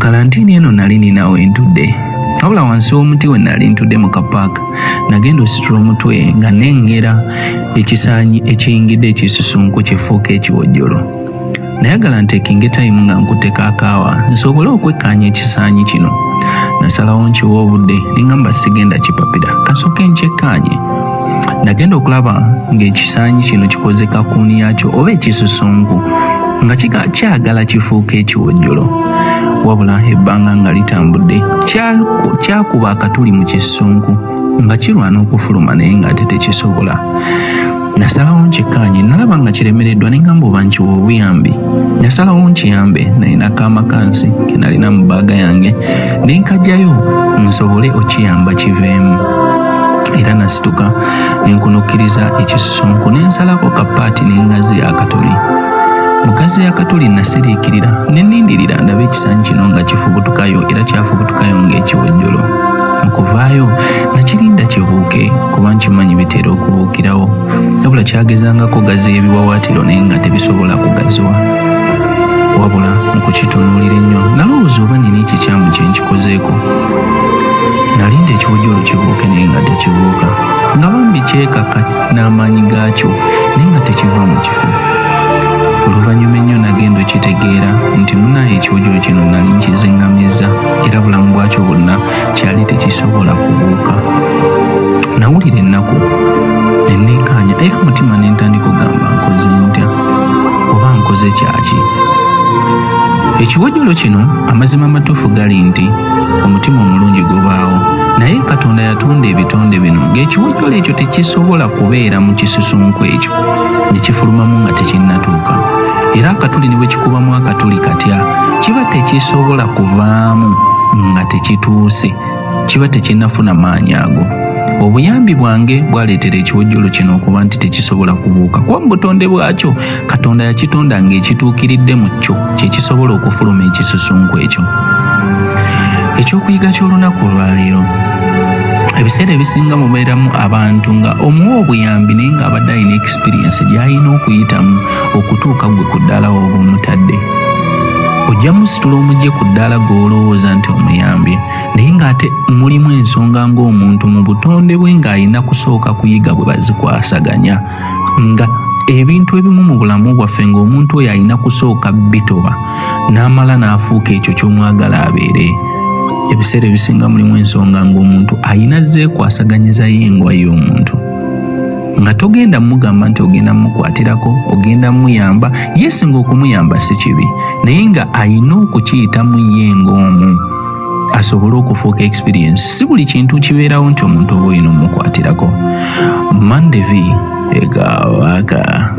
kalantini eno nali ninawe ntudde wabula wansi w'omuti we nali ntudde mu kapaaka nagenda ositula omutwe nga nengera ekisaanyi ekiyingidde ekisusunku kifuuka ekiwojjolo. Nayagala nteekinge tayimu nga nkutteko akaawa nsobole okwekkaanya ekisaanyi kino. Nasalawo nkiwa obudde nengamba sigenda kipapira kasooke nkyekkaanye. Nagenda okulaba ng'ekisaanyi kino kikoze kakuuni yakyo oba ekisusunku nga kyagala kifuuka ekiwojjolo. Wabula ebbanga nga litambudde kyakuba akatuli mu kisusunku nga kirwana okufuluma naye ng'ate tekisobola. Nasalawo nkikkaanye nalaba nga kiremereddwa nengamba oba nkiwa obuyambi. Nasalawo nkiyambe nalina akaamakansi ke nalina mu bbaaga yange nenkajjayo nsobole okiyamba kiveemu. Era nasituka nenkunukkiriza ekisusunku nensalako kapaati n'engazi akatuli. Mugazi akatuli nasiriikirira nenindirira ndabe ekisaanyi kino nga kifubutukayo era kyafubutukayo ng'ekiwojjolo. Mukuvaayo nakirinda kibuuke kuba nkimanyi bitera okubuukirawo wabula kyagezangako gazi ebiwawaatiro naye nga tebisobola kugaziwa. Wabula mukukitunuulira ennyo nalowooza oba nina ekikyamu kye nkikozeeko. Nalinda ekiwojjolo kibuuke naye nga tekibuuka nga bambi kyekaka n'amaanyi gaakyo naye nga tekiva mu kifo. Oluvannyuma ennyo nagenda okitegeera nti munaye ekiwojjolo kino nali nkiziŋŋamizza era bulamu bwakyo bwonna kyali tekisobola kubuuka. Nawulira ennaku nenneekaanya era mutima nentandika ogamba nkoze ntya oba nkoze kyaki. Ekiwojjolo kino amazima amatuufu gali nti omutima omulungi gubaawo naye Katonda yatonda ebitonde bino ng'ekiwojjolo ekyo tekisobola kubeera mu kisusunku ekyo ne kifulumamu nga tekinnatuuka. Era akatuli ne bwe kikubamu akatuli katya kiba tekisobola kuvaamu nga tekituuse, kiba tekinnafuna maanyi ago. Obuyambi bwange bwaleetera ekiwojjolo kino okuba nti tekisobola kubuuka kuba mu butonde bwakyo Katonda yakitonda ng'ekituukiridde mu kyo kye kisobola okufuluma ekisusunku ekyo. Ekyokuyiga ky'olunaku olwaleero, ebiseera ebisinga mubeeramu abantu nga omuwa obuyambi naye ng'abadde alina experience gy'alina okuyitamu okutuuka gwe ku ddaala oba omutadde. Ojja musitula omugye ku ddaala gw'olowooza nti omuyambye naye ng'ate mulimu ensonga ng'omuntu mu butonde bwe ng'alina kusooka kuyiga bwe bazikwasaganya nga ebintu ebimu mu bulamu bwaffe ng'omuntu oyo alina kusooka bitoba n'amala n'afuuka ekyo ky'omwagala abeere. Ebiseera ebisinga mulimu ensonga ng'omuntu alina zeekwasaganyiza y'engwa y'omuntu nga togenda mugamba nti ogenda mukwatirako ogenda muyamba yesinga okumuyamba si kibi naye nga alina okukiyitamu ye ng'omu asobole okufuuka experience. Si buli kintu kibeerawo nti omuntu oba olina omukwatirako. Mandevi Egawaka.